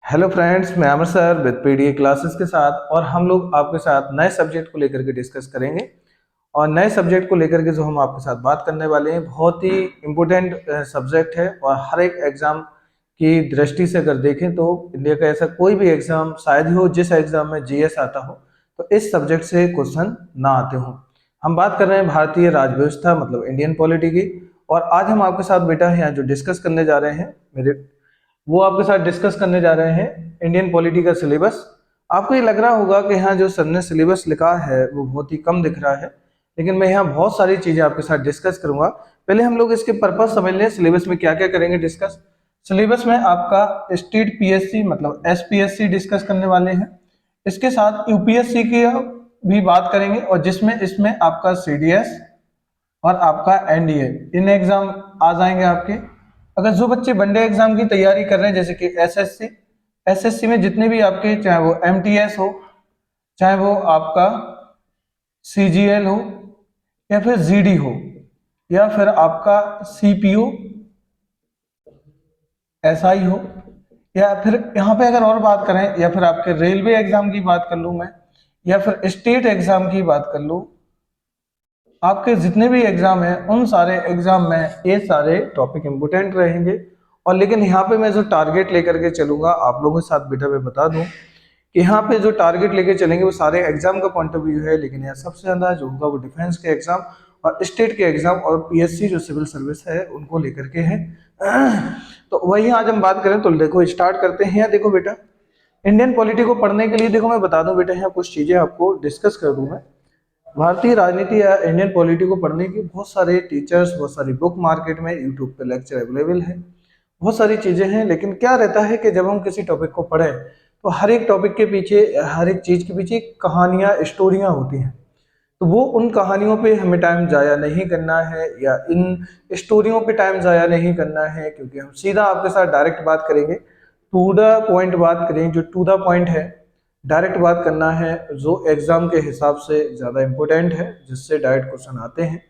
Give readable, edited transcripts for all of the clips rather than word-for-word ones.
Hello friends, मैं अमर sir with PDA classes के साथ और हम लोग आपके साथ नए सब्जेक्ट को लेकर के डिस्कस करेंगे। और नए सब्जेक्ट को लेकर के जो हम आपके साथ बात करने वाले हैं बहुत ही इम्पोर्टेंट सब्जेक्ट है। और हर एक एग्जाम की दृष्टि से अगर देखें तो इंडिया का ऐसा कोई भी एग्जाम शायद ही हो जिस एग्जाम में जीएस आता हो तो इस सब्जेक्ट से क्वेश्चन ना आते हो। हम बात कर रहे हैं भारतीय राज व्यवस्था मतलब इंडियन पॉलिटी की। और आज हम आपके साथ बेटा यहाँ जो डिस्कस करने जा रहे हैं मेरे वो आपके साथ डिस्कस करने जा रहे हैं इंडियन पॉलिटी का सिलेबस। आपको ये लग रहा होगा कि यहाँ जो सर ने सिलेबस लिखा है वो बहुत ही कम दिख रहा है, लेकिन मैं यहाँ बहुत सारी चीजें आपके साथ डिस्कस करूंगा। पहले हम लोग इसके पर्पस समझ लें, सिलेबस में क्या क्या करेंगे डिस्कस। सिलेबस में आपका स्टेट पीएससी मतलब एसपीएससी डिस्कस करने वाले हैं। इसके साथ यूपीएससी की भी बात करेंगे और जिसमें इसमें आपका सीडीएस और आपका एनडीए इन एग्जाम आ जाएंगे आपके। अगर जो बच्चे वनडे एग्जाम की तैयारी कर रहे हैं जैसे कि एसएससी में जितने भी आपके चाहे वो एमटीएस हो, चाहे वो आपका सीजीएल हो या फिर जीडी हो या फिर आपका सीपीयू एसआई हो, या फिर यहाँ पे अगर और बात करें या फिर आपके रेलवे एग्जाम की बात कर लूँ मैं या फिर स्टेट एग्जाम की बात कर लूँ, आपके जितने भी एग्जाम हैं उन सारे एग्जाम में ये सारे टॉपिक इंपोर्टेंट रहेंगे। और लेकिन यहाँ पे मैं जो टारगेट लेकर के चलूंगा आप लोगों के साथ बेटा मैं बता दूं कि यहाँ पे जो टारगेट लेके चलेंगे वो सारे एग्जाम का पॉइंट ऑफ व्यू है, लेकिन यहाँ सबसे ज्यादा जो होगा वो डिफेंस के एग्जाम और स्टेट के एग्जाम और पीएससी जो सिविल सर्विस है उनको लेकर के है। तो वही आज हम बात करें तो देखो स्टार्ट करते हैं। यहाँ देखो बेटा, इंडियन पॉलिटी को पढ़ने के लिए देखो मैं बता दूं बेटा, यहाँ कुछ चीजें आपको डिस्कस कर दूं मैं। भारतीय राजनीति या इंडियन पॉलिटी को पढ़ने की बहुत सारे टीचर्स, बहुत सारी बुक मार्केट में यूट्यूब पे लेक्चर अवेलेबल है, बहुत सारी चीजें हैं। लेकिन क्या रहता है कि जब हम किसी टॉपिक को पढ़ें तो हर एक टॉपिक के पीछे, हर एक चीज के पीछे कहानियां, स्टोरियां होती हैं। तो वो उन कहानियों पे हमें टाइम जाया नहीं करना है या इन स्टोरियों पे टाइम जाया नहीं करना है, क्योंकि हम सीधा आपके साथ डायरेक्ट बात करेंगे, टू द पॉइंट बात करेंगे। जो टू द पॉइंट है डायरेक्ट बात करना है, जो एग्जाम के हिसाब से ज़्यादा इम्पोर्टेंट है, जिससे डायरेक्ट क्वेश्चन आते हैं,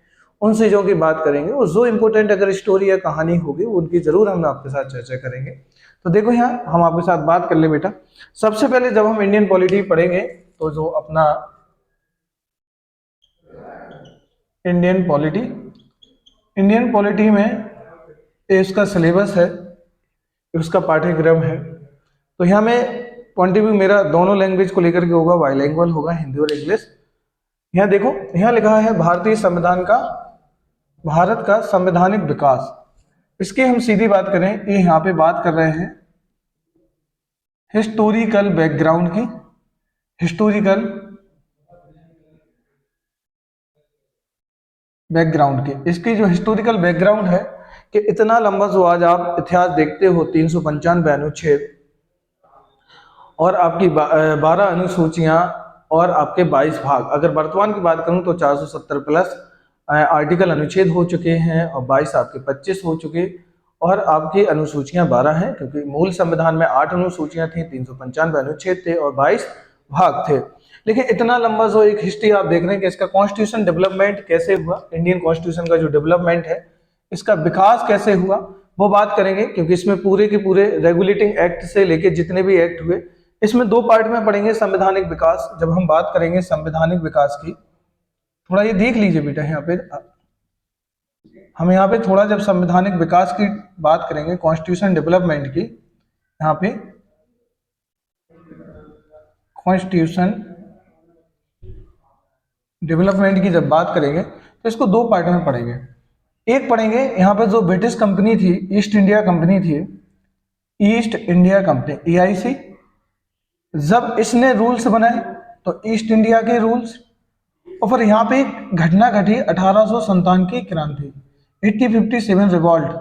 उन चीज़ों की बात करेंगे। और जो इम्पोर्टेंट अगर स्टोरी या कहानी होगी उनकी ज़रूर हम आपके साथ चर्चा करेंगे। तो देखो यहाँ हम आपके साथ बात कर ले बेटा। सबसे पहले जब हम इंडियन पॉलिटी पढ़ेंगे तो जो अपना इंडियन पॉलिटी में इसका सिलेबस है, उसका पाठ्यक्रम है। तो यहाँ में पॉइंट ऑफ व्यू मेरा दोनों लैंग्वेज को लेकर के होगा, बाइलिंगुअल होगा, हिंदी और इंग्लिश। यहाँ देखो, यहाँ लिखा है भारत का संवैधानिक विकास। इसकी हम सीधी बात करें, ये यहाँ पे बात कर रहे हैं हिस्टोरिकल बैकग्राउंड की। हिस्टोरिकल बैकग्राउंड की, इसकी जो हिस्टोरिकल बैकग्राउंड है कि इतना लंबा जो आज आप इतिहास देखते हो, 395 अनुच्छेद और आपकी 12 अनुसूचियां और आपके 22 भाग। अगर वर्तमान की बात करूं तो 470 प्लस आर्टिकल अनुच्छेद हो चुके हैं और 22 आपके 25 हो चुके और आपकी अनुसूचियां 12 हैं, क्योंकि मूल संविधान में 8 अनुसूचियां थी, 395 अनुच्छेद थे और 22 भाग थे। लेकिन इतना लंबा जो एक हिस्ट्री आप देख रहे हैं कि इसका कॉन्स्टिट्यूशन डेवलपमेंट कैसे हुआ, इंडियन कॉन्स्टिट्यूशन का जो डेवलपमेंट है इसका विकास कैसे हुआ वो बात करेंगे, क्योंकि इसमें पूरे के पूरे रेगुलेटिंग एक्ट से लेके जितने भी एक्ट हुए इसमें दो पार्ट में पढ़ेंगे। संवैधानिक विकास, जब हम बात करेंगे संवैधानिक विकास की, थोड़ा ये देख लीजिए बेटा, यहाँ पे हम यहाँ पे थोड़ा जब संवैधानिक विकास की बात करेंगे, कॉन्स्टिट्यूशन डेवलपमेंट की, यहाँ पे कॉन्स्टिट्यूशन डेवलपमेंट की जब बात करेंगे तो इसको दो पार्ट में पढ़ेंगे। एक पढ़ेंगे यहाँ पे जो ब्रिटिश कंपनी थी, ईस्ट इंडिया कंपनी थी, ईस्ट इंडिया कंपनी EIC, जब इसने रूल्स बनाए तो ईस्ट इंडिया के रूल्स। और फिर यहाँ पे एक घटना घटी 1857 की क्रांति, 1857 रिवॉल्ट।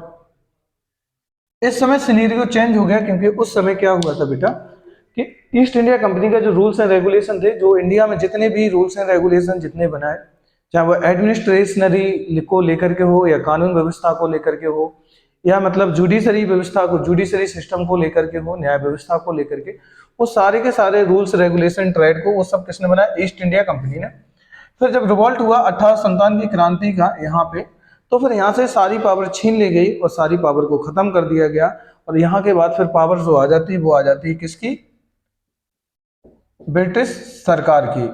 इस समय सिनेरियो चेंज हो गया, क्योंकि उस समय क्या हुआ था बेटा कि ईस्ट इंडिया कंपनी का जो रूल्स एंड रेगुलेशन थे, जो इंडिया में जितने भी रूल्स एंड रेगुलेशन जितने बनाए, चाहे वो एडमिनिस्ट्रेशनरी को लेकर के हो या कानून व्यवस्था को लेकर के हो या मतलब जुडिशरी व्यवस्था को, जुडिशरी सिस्टम को लेकर के हो, न्याय व्यवस्था को लेकर के, वो सारे के सारे रूल्स रेगुलेशन ट्रेड को वो सब किसने बनाया? ईस्ट इंडिया कंपनी ने। फिर जब रिवॉल्ट हुआ 1857 की क्रांति का यहाँ पे, तो फिर यहाँ से सारी पावर छीन ली गई और सारी पावर को खत्म कर दिया गया और यहाँ के बाद फिर पावर जो आ जाती है वो आ जाती है किसकी, ब्रिटिश सरकार की,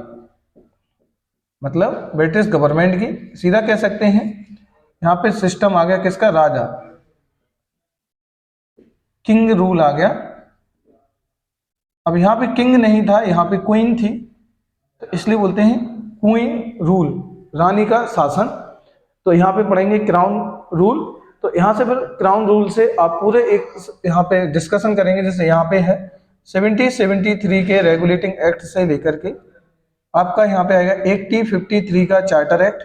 मतलब ब्रिटिश गवर्नमेंट की, सीधा कह सकते हैं। यहाँ पे सिस्टम आ गया किसका, राजा, किंग रूल आ गया। अब यहाँ पे किंग नहीं था, यहाँ पे क्वीन थी, तो इसलिए बोलते हैं क्वीन रूल, रानी का शासन। तो यहाँ पे पढ़ेंगे क्राउन रूल। तो यहाँ से फिर क्राउन रूल से आप पूरे एक यहाँ पे डिस्कशन करेंगे। जैसे यहाँ पे है 1773 के रेगुलेटिंग एक्ट से लेकर के आपका यहाँ पे आएगा 1853 का चार्टर एक्ट,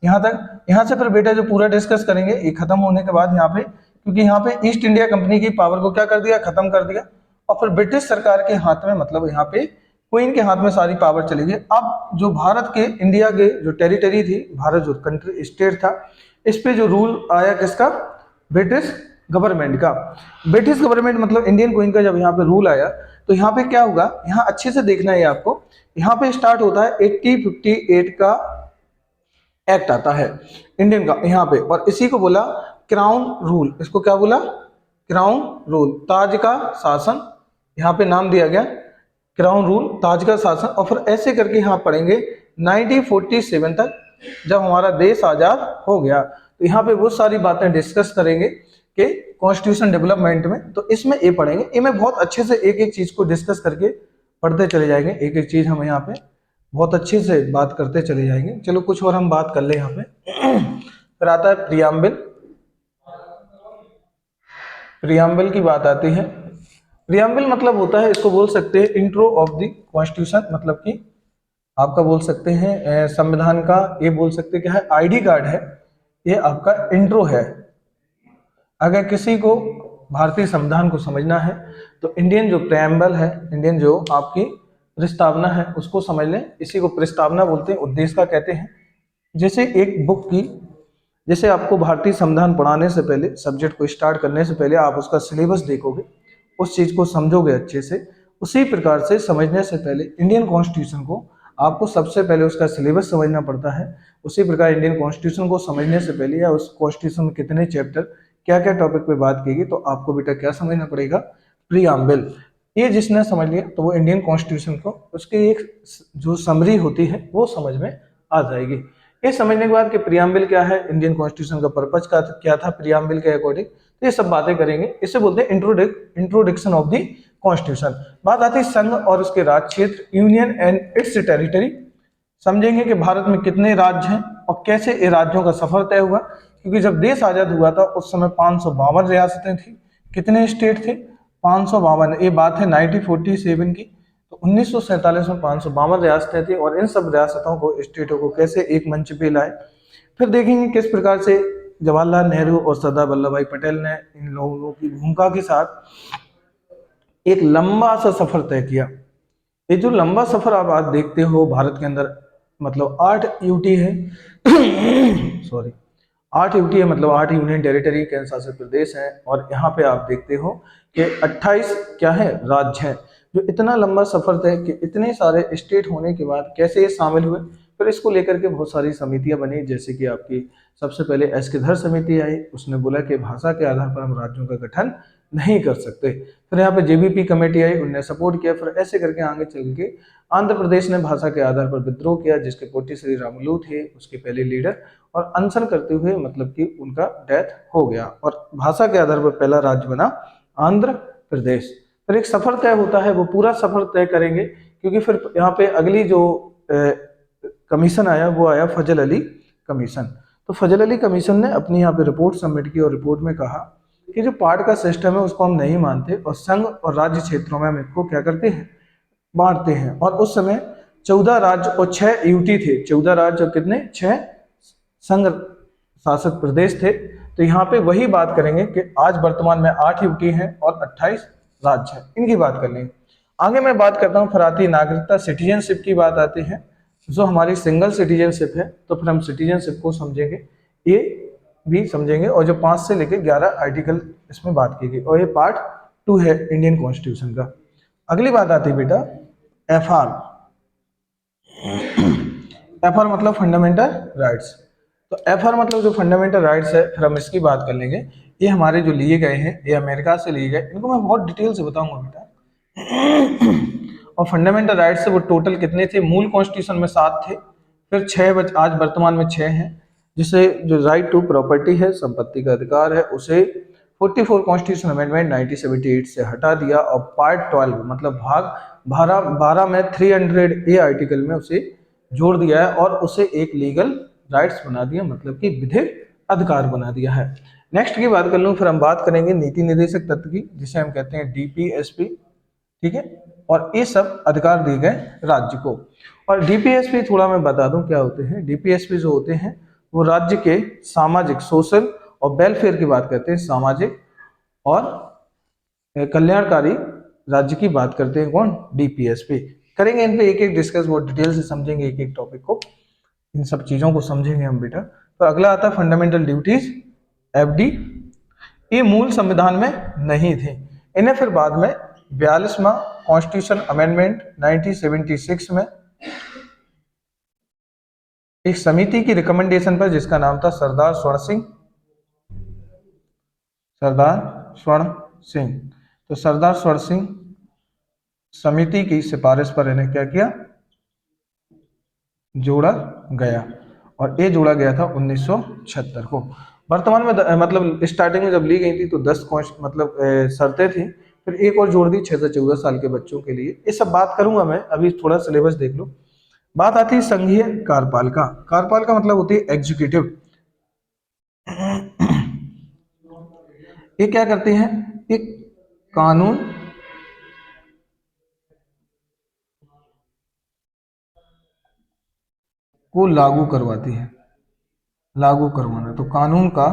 यहाँ तक। यहाँ से फिर बेटा जो पूरा डिस्कस करेंगे ये खत्म होने के बाद यहाँ पे, क्योंकि यहाँ पे ईस्ट इंडिया कंपनी की पावर को क्या कर दिया, खत्म कर दिया, और फिर ब्रिटिश सरकार के हाथ में, मतलब यहाँ पे क्वीन के हाथ में सारी पावर चली गई। अब जो भारत के, इंडिया के जो टेरिटरी थी, भारत जो कंट्री स्टेट था, इस पे जो रूल आया किसका, ब्रिटिश गवर्नमेंट का। ब्रिटिश गवर्नमेंट मतलब इंडियन क्वीन का जब यहाँ पे रूल आया, तो यहाँ पे क्या होगा, यहाँ अच्छे से देखना है आपको। यहाँ पे स्टार्ट होता है 1858 का एक्ट आता है इंडियन का यहाँ पे, और इसी को बोला क्राउन रूल। इसको क्या बोला, क्राउन रूल, ताज का शासन, यहाँ पे नाम दिया गया क्राउन रूल, ताज का शासन। और फिर ऐसे करके यहाँ पढ़ेंगे 1947 तक, जब हमारा देश आजाद हो गया। तो यहाँ पे वो सारी बातें डिस्कस करेंगे कि कॉन्स्टिट्यूशन डेवलपमेंट में। तो इसमें ये पढ़ेंगे, इनमें बहुत अच्छे से एक एक चीज को डिस्कस करके पढ़ते चले जाएंगे, एक एक चीज हम यहाँ पे बहुत अच्छे से बात करते चले जाएंगे। चलो कुछ और हम बात कर ले यहाँ पे। फिर आता है प्रियम्बल। प्रियम्बल की बात आती है। प्रियम्बल मतलब होता है, इसको बोल सकते हैं इंट्रो ऑफ द कॉन्स्टिट्यूशन, मतलब कि आपका बोल सकते हैं संविधान का, ये बोल सकते हैं क्या है, आईडी कार्ड है, ये आपका इंट्रो है। अगर किसी को भारतीय संविधान को समझना है तो इंडियन जो प्रेम्बल है, इंडियन जो आपकी प्रस्तावना है, उसको समझ लें। इसी को प्रस्तावना बोलते हैं, उद्देश्य का कहते हैं। जैसे एक बुक की, जैसे आपको भारतीय संविधान पढ़ाने से पहले, सब्जेक्ट को स्टार्ट करने से पहले आप उसका सिलेबस देखोगे, उस चीज को समझोगे अच्छे से, उसी प्रकार से समझने से पहले इंडियन कॉन्स्टिट्यूशन को आपको सबसे पहले उसका सिलेबस समझना पड़ता है। उसी प्रकार इंडियन कॉन्स्टिट्यूशन को समझने से पहले, या उस कॉन्स्टिट्यूशन में कितने चैप्टर, क्या क्या टॉपिक पे बात की गई, तो आपको बेटा क्या समझना पड़ेगा, प्रीएम्बल। ये जिसने समझ लिया तो वो इंडियन कॉन्स्टिट्यूशन को, उसकी एक जो समरी होती है वो समझ में आ जाएगी। ये समझने के बाद कि प्रीएम्बल क्या है, इंडियन कॉन्स्टिट्यूशन का पर्पज का क्या था प्रीएम्बल के अकॉर्डिंग, तो ये सब बातें करेंगे। इसे बोलते हैं इंट्रोडक्शन ऑफ द कॉन्स्टिट्यूशन। बात आती है संघ और उसके राज्य क्षेत्र, यूनियन एंड इट्स टेरिटरी। समझेंगे कि भारत में कितने राज्य हैं और कैसे ये राज्यों का सफर तय हुआ, क्योंकि जब देश आजाद हुआ था उस समय 552 रियासतें थी। कितने स्टेट थे, 552। ये बात है 1947 की। तो 1947 में 552 रियासतें थी, और इन सब रियासतों को, स्टेटों को कैसे एक मंच पे लाए। फिर देखेंगे किस प्रकार से जवाहरलाल नेहरू और सरदार वल्लभ भाई पटेल ने इन लोगों की भूमिका के साथ एक लंबा सा सफर तय किया। ये जो लंबा सफर आप आज देखते हो भारत के अंदर, मतलब 8 यूटी है सॉरी 8 यूटी है, मतलब 8 यूनियन टेरिटरी केंद्र शासित प्रदेश है, और यहाँ पे आप देखते हो कि 28 क्या है, राज्य हैं। जो इतना लंबा सफर तय कि इतने सारे स्टेट होने के बाद कैसे ये शामिल हुए, फिर इसको लेकर के बहुत सारी समितियां बनी। जैसे कि आपकी सबसे पहले एस्केधर समिति आई, उसने बोला कि भाषा के आधार पर हम राज्यों का गठन नहीं कर सकते। फिर यहाँ पे जेबीपी कमेटी आई, उन्होंने सपोर्ट किया। फिर ऐसे करके आगे चल के आंध्र प्रदेश ने भाषा के आधार पर विद्रोह किया, जिसके पोटी श्री रामुलु थे उसके पहले लीडर, और अनशन करते हुए मतलब कि उनका डेथ हो गया, और भाषा के आधार पर पहला राज्य बना आंध्र प्रदेश। फिर एक सफर तय होता है, वो पूरा सफर तय करेंगे, क्योंकि फिर यहाँ पे अगली जो कमीशन आया वो आया फजल अली कमीशन। तो फजल अली कमीशन ने अपनी यहाँ पे रिपोर्ट सबमिट की, और रिपोर्ट में कहा कि जो पार्ट का सिस्टम है उसको हम नहीं मानते, और संघ और राज्य क्षेत्रों में हम इसको क्या करते हैं, बांटते हैं। और उस समय 14 राज्य और 6 यूटी थे। 14 राज्य और कितने, 6 संघ शासित प्रदेश थे। तो यहाँ पे वही बात करेंगे कि आज वर्तमान में 8 यूटी हैं और 28 राज्य हैं, इनकी बात कर लेंगे। आगे मैं बात करता हूँ, फिर आती नागरिकता, सिटीजनशिप की बात आती है, जो हमारी सिंगल सिटीजनशिप है। तो फिर हम सिटीजनशिप को समझेंगे, ये भी समझेंगे, और जो 5 से लेकर 11 आर्टिकल इसमें बात की गई, और ये पार्ट 2 है इंडियन कॉन्स्टिट्यूशन का। अगली बात आती है बेटा एफआर। एफआर मतलब फंडामेंटल राइट्स। तो एफआर मतलब जो फंडामेंटल राइट्स है, फिर हम इसकी बात कर लेंगे। ये हमारे जो लिए गए हैं ये अमेरिका से लिए गए, इनको मैं बहुत डिटेल से बताऊंगा बेटा। और फंडामेंटल राइट्स से वो टोटल कितने थे, मूल कॉन्स्टिट्यूशन में 7 थे, फिर 6 आज वर्तमान में 6 हैं, जिसे जो राइट टू प्रॉपर्टी है, संपत्ति का अधिकार है, उसे 44 कॉन्स्टिट्यूशन अमेंडमेंट 1978 से हटा दिया और पार्ट 12 मतलब भाग 12 में 300 ए आर्टिकल में उसे जोड़ दिया है और उसे एक लीगल राइट्स बना दिया, मतलब कि विधिक अधिकार बना दिया है। नेक्स्ट की बात कर लूँ, फिर हम बात करेंगे नीति निर्देशक तत्व की, जिसे हम कहते हैं डीपीएसपी, ठीक है। और ये सब अधिकार दिए गए राज्य को। और डीपीएसपी थोड़ा मैं बता दूं क्या होते हैं। डीपीएसपी जो होते हैं वो राज्य के सामाजिक, सोशल और वेलफेयर की बात करते हैं, सामाजिक और कल्याणकारी राज्य की बात करते हैं। कौन? डीपीएसपी। करेंगे इन पे एक एक डिस्कस, बहुत डिटेल से समझेंगे एक एक टॉपिक को, इन सब चीजों को समझेंगे हम बेटा। तो अगला आता है फंडामेंटल ड्यूटीज, एफडी। ये मूल संविधान में नहीं थे, इन्हें फिर बाद में 42वां कॉन्स्टिट्यूशन अमेंडमेंट 1976 में एक समिति की रिकमेंडेशन पर, जिसका नाम था सरदार स्वर्ण सिंह, तो सरदार स्वर्ण सिंह समिति की सिफारिश पर इन्हें क्या किया, जोड़ा गया। और ये जोड़ा गया था 1976 को। वर्तमान में मतलब स्टार्टिंग में जब ली गई थी तो 10 मतलब शर्तें थी, फिर एक और जोड़ दी 6 से 14 साल के बच्चों के लिए। ये सब बात करूंगा मैं, अभी थोड़ा सिलेबस देख लो। बात आती है संघीय कार्यपालिका। कार्यपालिका मतलब होती है एग्जीक्यूटिव। ये क्या करते हैं, एक कानून को लागू करवाती है, लागू करवाना, तो कानून का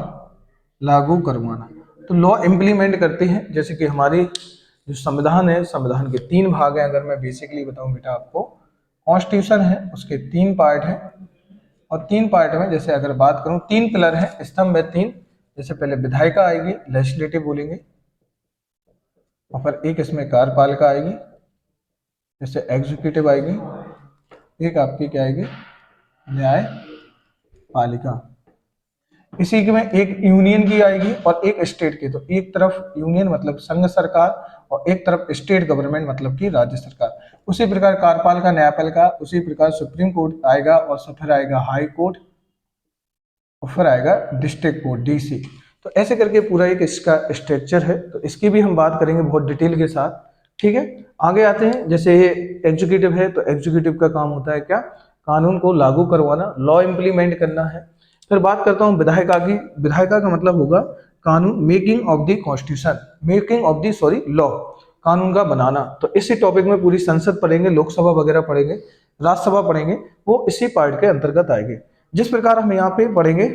लागू करवाना, तो लॉ इम्प्लीमेंट करती है। जैसे कि हमारी जो संविधान है, संविधान के 3 भाग हैं। अगर मैं बेसिकली बताऊं बेटा आपको, कॉन्स्टिट्यूशन है उसके 3 पार्ट हैं, और 3 पार्ट में जैसे अगर बात करूं 3 पिलर है, स्तंभ है 3। जैसे पहले विधायिका आएगी, लेजिस्लेटिव बोलेंगे, और फिर एक इसमें कार्यपालिका आएगी, जैसे एग्जीक्यूटिव आएगी, एक आपकी क्या आएगी, न्यायपालिका। इसी के में एक यूनियन की आएगी और एक स्टेट की। तो एक तरफ यूनियन मतलब संघ सरकार, और एक तरफ स्टेट गवर्नमेंट मतलब कि राज्य सरकार। उसी प्रकार कार्यपालिका, न्यायपालिका, उसी प्रकार सुप्रीम कोर्ट आएगा, और फिर आएगा हाई कोर्ट, और फिर आएगा डिस्ट्रिक्ट कोर्ट, डीसी। तो ऐसे करके पूरा एक इसका स्ट्रक्चर है, तो इसकी भी हम बात करेंगे बहुत डिटेल के साथ, ठीक है। आगे आते हैं, जैसे ये एग्जीक्यूटिव है, तो एग्जीक्यूटिव का काम होता है क्या, कानून को लागू करवाना, लॉ इम्प्लीमेंट करना है। फिर बात करता हूँ विधायिका की। विधायिका का मतलब होगा कानून, making of the constitution, making of the sorry law, कानून का बनाना। तो इसी टॉपिक में पूरी संसद पढ़ेंगे, लोकसभा वगैरह पढ़ेंगे, राज्यसभा पढ़ेंगे, वो इसी पार्ट के अंतर्गत आएंगे। जिस प्रकार हम यहाँ पे पढ़ेंगे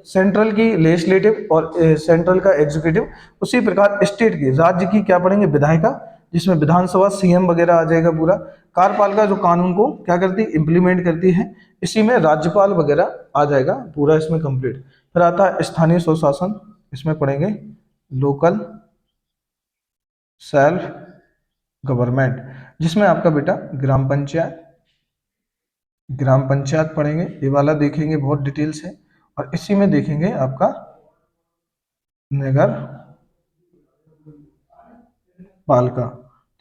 सेंट्रल की लेजिस्लेटिव और सेंट्रल का एग्जीक्यूटिव, उसी प्रकार स्टेट की, राज्य की क्या पढ़ेंगे, विधायिका, जिसमें विधानसभा, सीएम वगैरह आ जाएगा पूरा। कार्यपालिका जो कानून को क्या करती है, इंप्लीमेंट करती है, इसी में राज्यपाल वगैरह आ जाएगा पूरा इसमें कंप्लीट। फिर आता है स्थानीय स्वशासन, इसमें पढ़ेंगे लोकल सेल्फ गवर्नमेंट, जिसमें आपका बेटा ग्राम पंचायत, ग्राम पंचायत पढ़ेंगे, ये वाला देखेंगे बहुत डिटेल से। और इसी में देखेंगे आपका नगर पालिका,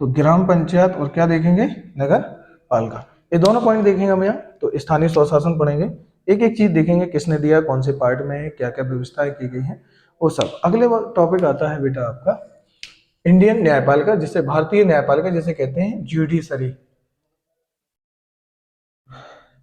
तो ग्राम पंचायत और क्या देखेंगे, नगर पालिका, ये दोनों पॉइंट देखेंगे हम यहाँ। तो स्थानीय स्वशासन पढ़ेंगे, एक एक चीज देखेंगे, किसने दिया, कौन से पार्ट में है, क्या क्या व्यवस्थाएं की गई है, वो सब। अगले टॉपिक आता है बेटा आपका इंडियन न्यायपालिका, जिसे भारतीय न्यायपालिका जिसे कहते हैं जुडिशरी।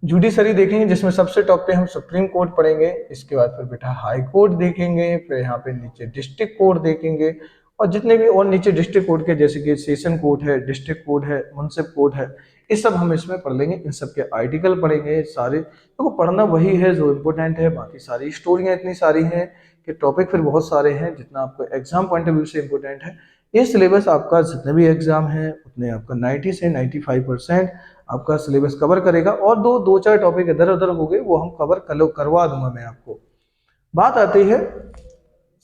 जुडिशरी देखेंगे, जिसमें सबसे टॉप पे हम सुप्रीम कोर्ट पढ़ेंगे, इसके बाद फिर बेटा हाई कोर्ट देखेंगे, फिर यहाँ पे नीचे डिस्ट्रिक्ट कोर्ट देखेंगे, और जितने भी और नीचे डिस्ट्रिक्ट कोर्ट के, जैसे कि सेशन कोर्ट है, डिस्ट्रिक्ट कोर्ट है, मुंसिफ कोर्ट है, ये सब हम इसमें पढ़ लेंगे। इन सब के आर्टिकल पढ़ेंगे सारे, तो पढ़ना वही है जो इम्पोर्टेंट है, बाकी सारी स्टोरियाँ इतनी सारी हैं कि टॉपिक फिर बहुत सारे हैं, जितना आपको एग्जाम पॉइंट ऑफ व्यू से इम्पोर्टेंट है। ये सिलेबस आपका जितने भी एग्जाम है उतने आपका 90 से 95% आपका सिलेबस कवर करेगा, और दो चार टॉपिक इधर उधर हो गए, वो हम कवर करवा दूंगा मैं आपको। बात आती है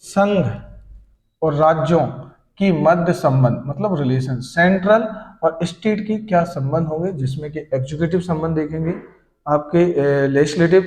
संघ और राज्यों की मध्य संबंध, मतलब रिलेशन, सेंट्रल और स्टेट की क्या संबंध होंगे, जिसमें कि एग्जीक्यूटिव संबंध देखेंगे, आपके लेजिस्लेटिव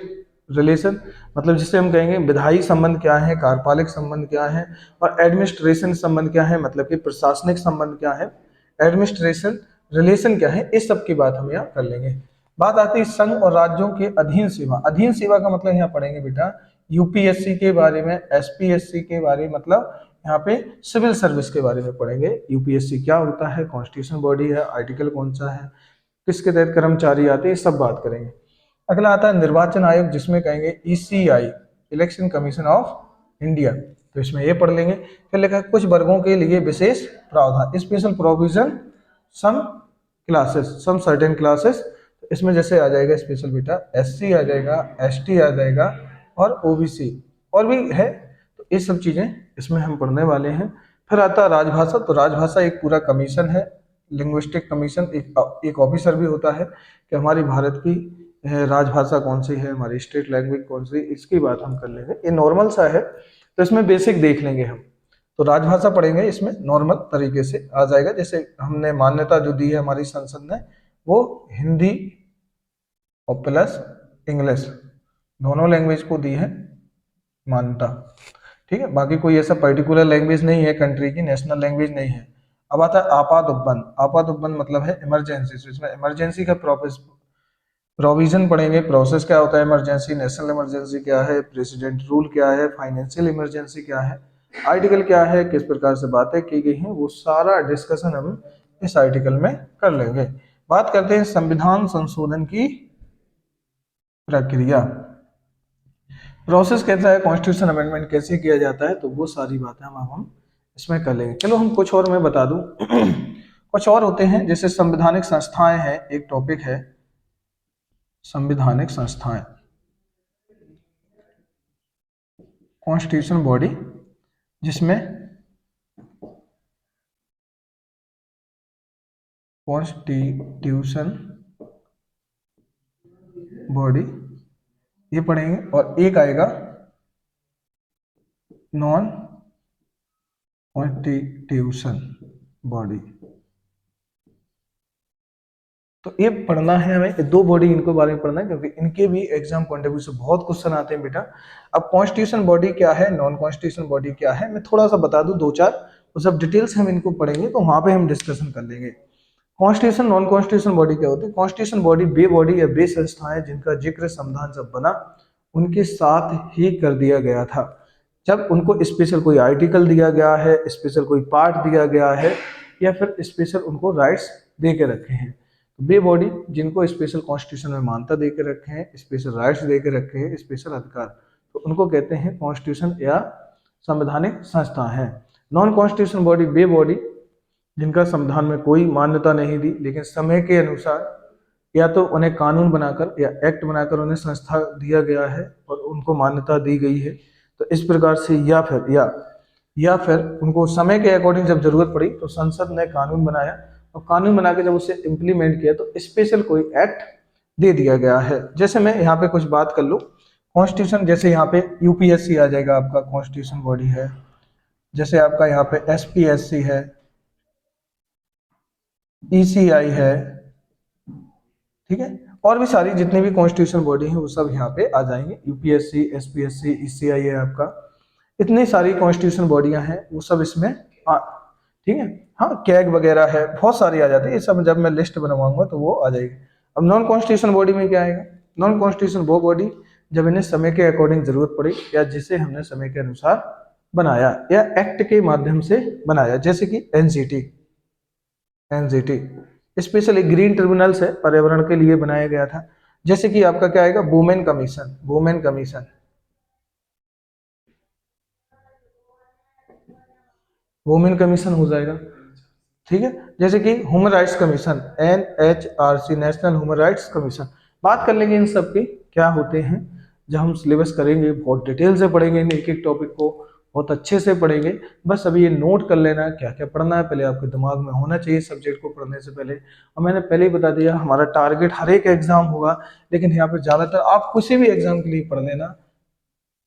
रिलेशन मतलब जिसे हम कहेंगे विधायी संबंध क्या है, कार्यपालिक संबंध क्या है, और एडमिनिस्ट्रेशन संबंध क्या है, मतलब कि प्रशासनिक संबंध क्या है, एडमिनिस्ट्रेशन रिलेशन क्या है, इस सब की बात हम यहाँ कर लेंगे। बात आती है संघ और राज्यों के अधीन सेवा। अधीन सेवा का मतलब यहाँ पढ़ेंगे बेटा यूपीएससी के बारे में, एसपीएससी के बारे में, मतलब यहाँ पे सिविल सर्विस के बारे में पढ़ेंगे। यूपीएससी क्या होता है, कॉन्स्टिट्यूशन बॉडी है, आर्टिकल कौन सा है, किसके तहत कर्मचारी आते हैं, सब बात करेंगे। अगला आता है निर्वाचन आयोग, जिसमें कहेंगे ECI, election commission of India, तो इसमें ये पढ़ लेंगे। फिर लिखा है कुछ वर्गों के लिए विशेष प्रावधान, special provision some classes, some certain classes, इसमें जैसे आ जाएगा स्पेशल बेटा एससी आ जाएगा, एसटी आ जाएगा और ओबीसी और भी है, तो ये सब चीजें इसमें हम पढ़ने वाले हैं। फिर आता है राजभाषा, तो राजभाषा एक पूरा कमीशन है, लिंग्विस्टिक कमीशन, एक ऑफिसर भी होता है कि हमारी भारत की राजभाषा कौन सी है, हमारी स्टेट लैंग्वेज कौन सी, इसकी बात हम कर लेंगे। ये नॉर्मल सा है तो इसमें बेसिक देख लेंगे हम। तो राजभाषा पढ़ेंगे, इसमें नॉर्मल तरीके से आ जाएगा। जैसे हमने मान्यता जो दी है हमारी संसद ने, वो हिंदी और प्लस इंग्लिश दोनों लैंग्वेज को दी है मान्यता, ठीक है। बाकी कोई ऐसा पर्टिकुलर लैंग्वेज नहीं है, कंट्री की नेशनल लैंग्वेज नहीं है। अब आता है आपात उपबंध। आपात उपबंध मतलब है इमरजेंसी, तो इसमें इमरजेंसी का प्रोविजन पढ़ेंगे, प्रोसेस क्या होता है इमरजेंसी, नेशनल इमरजेंसी क्या है, प्रेसिडेंट रूल क्या है, फाइनेंशियल इमरजेंसी क्या है, आर्टिकल क्या है, किस प्रकार से बातें की गई हैं, वो सारा डिस्कशन हम इस आर्टिकल में कर लेंगे। बात करते हैं संविधान संशोधन की प्रक्रिया, प्रोसेस कैसा है, कॉन्स्टिट्यूशन अमेंडमेंट कैसे किया जाता है, तो वो सारी बातें हम इसमें कर लेंगे। चलो हम कुछ और मैं बता दूं कुछ और होते हैं, जैसे संवैधानिक संस्थाएं हैं, एक टॉपिक है संवैधानिक संस्थाएं, कॉन्स्टिट्यूशन बॉडी, जिसमें कॉन्स्टिट्यूशन बॉडी ये पढ़ेंगे, और एक आएगा नॉन कॉन्स्टिट्यूशन बॉडी, तो ये पढ़ना है हमें, ये दो बॉडी इनको बारे में पढ़ना है, क्योंकि इनके भी एग्जाम पॉइंट ऑफ व्यू से बहुत क्वेश्चन आते हैं बेटा। अब कॉन्स्टिट्यूशन बॉडी क्या है, नॉन कॉन्स्टिट्यूशन बॉडी क्या है, मैं थोड़ा सा बता दूं, दो चार, वो सब डिटेल्स हम इनको पढ़ेंगे तो वहां पे हम डिस्कशन कर लेंगे। कॉन्स्टिट्यूशन नॉन कॉन्स्टिट्यूशन बॉडी क्या होती है, कॉन्स्टिट्यूशन बॉडी वे बॉडी या वे संस्थाएं जिनका जिक्र संविधान जब बना उनके साथ ही कर दिया गया था, जब उनको स्पेशल कोई आर्टिकल दिया गया है, स्पेशल कोई पार्ट दिया गया है, या फिर स्पेशल उनको राइट्स दे के रखे हैं। वे बॉडी जिनको स्पेशल कॉन्स्टिट्यूशन में मान्यता दे के रखे हैं, स्पेशल राइट्स दे के रखे हैं, स्पेशल अधिकार, तो उनको कहते हैं कॉन्स्टिट्यूशन या संवैधानिक संस्था है। नॉन कॉन्स्टिट्यूशन बॉडी वे बॉडी जिनका संविधान में कोई मान्यता नहीं दी, लेकिन समय के अनुसार या तो उन्हें कानून बनाकर या एक्ट बनाकर उन्हें संस्था दिया गया है और उनको मान्यता दी गई है, तो इस प्रकार से या फिर उनको समय के अकॉर्डिंग जब जरूरत पड़ी तो संसद ने कानून बनाया, और कानून बना के जब उसे इम्प्लीमेंट किया तो स्पेशल कोई एक्ट दे दिया गया है। जैसे मैं यहाँ पे कुछ बात कर लूँ, कॉन्स्टिट्यूशन, जैसे यहाँ पे यूपीएससी आ जाएगा आपका कॉन्स्टिट्यूशन बॉडी है, जैसे आपका यहाँ पे एसपीएससी है, ईसीआई है, ठीक है, और भी सारी जितनी भी कॉन्स्टिट्यूशन बॉडी है वो सब यहाँ पे आ जाएंगे, यूपीएससी, एसपीएससी, ईसीआई है आपका, इतनी सारी कॉन्स्टिट्यूशन बॉडियां हैं वो सब इसमें ठीक है। हाँ, कैग वगैरह है, बहुत सारी आ जाती है, ये सब जब मैं लिस्ट बनवाऊंगा तो वो आ जाएगी। अब नॉन कॉन्स्टिट्यूशन बॉडी में क्या आएगा, नॉन कॉन्स्टिट्यूशन वो बॉडी जब इन्हें समय के अकॉर्डिंग जरूरत पड़ी या जिसे हमने समय के अनुसार बनाया या एक्ट के माध्यम से बनाया, जैसे कि एनजीटी स्पेशली ग्रीन ट्रिब्यूनल्स है, पर्यावरण के लिए बनाया गया था। जैसे कि आपका क्या आएगा, वुमेन कमीशन, वुमेन कमीशन हो जाएगा, ठीक है। जैसे कि human rights commission, NHRC, national human rights commission, बात कर लेंगे इन सब की क्या होते हैं जब हम सिलेबस करेंगे, बहुत डिटेल से पढ़ेंगे इन एक एक टॉपिक को, बहुत अच्छे से पढ़ेंगे। बस अभी ये नोट कर लेना क्या क्या पढ़ना है, पहले आपके दिमाग में होना चाहिए सब्जेक्ट को पढ़ने से पहले। और मैंने पहले ही बता दिया हमारा टारगेट हर एक एग्जाम होगा, लेकिन यहाँ पे ज़्यादातर आप किसी भी एग्जाम के लिए पढ़ लेना,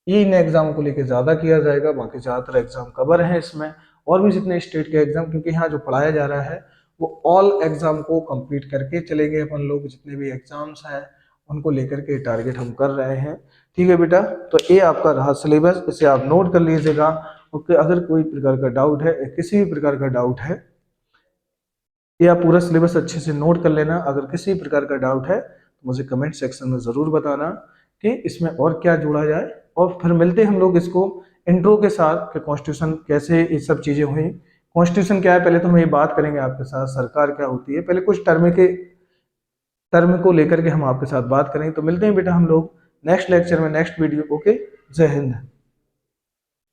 ये इन एग्जाम को लेके ज़्यादा किया जाएगा, बाकी ज़्यादातर एग्जाम कवर है इसमें, और भी जितने स्टेट के एग्जाम, क्योंकि यहाँ जो पढ़ाया जा रहा है वो ऑल एग्जाम को कंप्लीट करके चलेंगे अपन लोग, जितने भी एग्जाम्स हैं उनको लेकर के टारगेट हम कर रहे हैं। ठीक है बेटा, तो ये आपका रहा सिलेबस, इसे आप नोट कर लीजिएगा। ओके, अगर कोई प्रकार का डाउट है, किसी भी प्रकार का डाउट है, ये आप पूरा सिलेबस अच्छे से नोट कर लेना। अगर किसी प्रकार का डाउट है तो मुझे कमेंट सेक्शन में ज़रूर बताना कि इसमें और क्या जोड़ा जाए। और फिर मिलते हैं हम लोग इसको इंट्रो के साथ कि कॉन्स्टिट्यूशन कैसे ये सब चीज़ें हुई, कॉन्स्टिट्यूशन क्या है, पहले तो हम ये बात करेंगे आपके साथ सरकार क्या होती है, पहले कुछ टर्म को लेकर के हम आपके साथ बात करेंगे। तो मिलते हैं बेटा हम लोग नेक्स्ट लेक्चर में, नेक्स्ट वीडियो। ओके, जय हिंद।